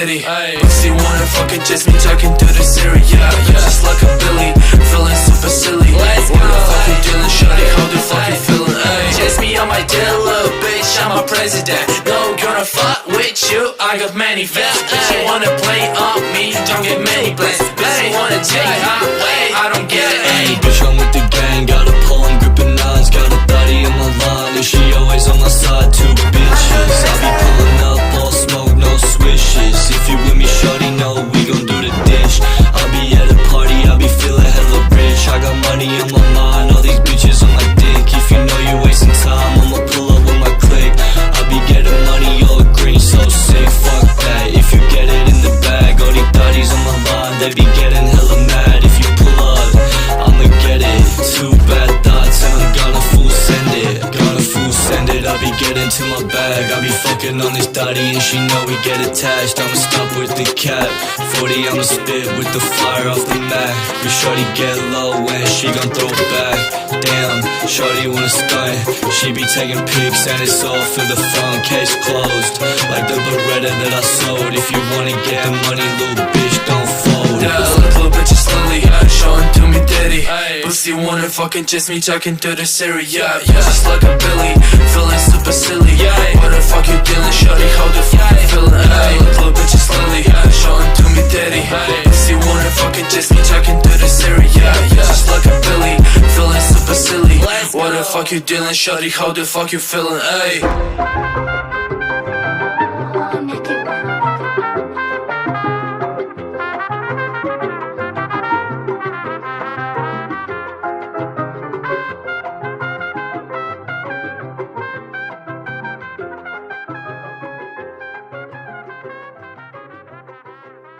daddy. Pussy wanna fucking just me talking to the Siri. Yeah, just like a Billy, feeling super silly. What the fuck you dealing, shawty? How the fuck you feeling? Just me on my dealer, bitch, I'm a president. No gonna fuck with you, I got many fans. Bitch, you wanna play on me, don't get many plans. Bitch, you wanna take my way, I don't get it. Hey, bitch, I'm with the gang, got a pole, I'm gripping nines, got a thotty in my line, and she always on my side. Two bitches, I be pulling up, all smoke, no swishes. If you with me, shorty, know we gon' do the dish. I'll be at a party, I'll be feeling hella rich. I got money in my mind, all these bitches on my dick. If you know you wasting time, I'ma pull up with my clique. I'll be getting money, all green, so sick, fuck that. If you get it in the bag, all these thotties on my line, they be getting hella mad. If you pull up, I'ma get it. Two bad thoughts and I'm gonna full send it. I'll be getting to my bag, I'll be fucking on this thotty and she know we get attached. I'ma stop with the cap, 40 I'ma spit with the fire off the mat. But shorty get low and she gon' throw it back. Damn, shorty wanna stunt, she be taking pics and it's all for the front. Case closed, like the Beretta that I sold. If you wanna get money, little bitch, don't fold. Yeah, little bitch is slowly showing to me daddy. Pussy wanna fucking just me talking to the Siri. Yeah, just like a Billy, feeling super silly. What the fuck you dealing, shorty? How the fuck you feeling? Little bitch is slowly showing to me daddy. Pussy wanna fucking just me talking to the Siri. Yeah, just like a Billy, feeling super silly. What the fuck you dealing, shorty? How the fuck you feeling?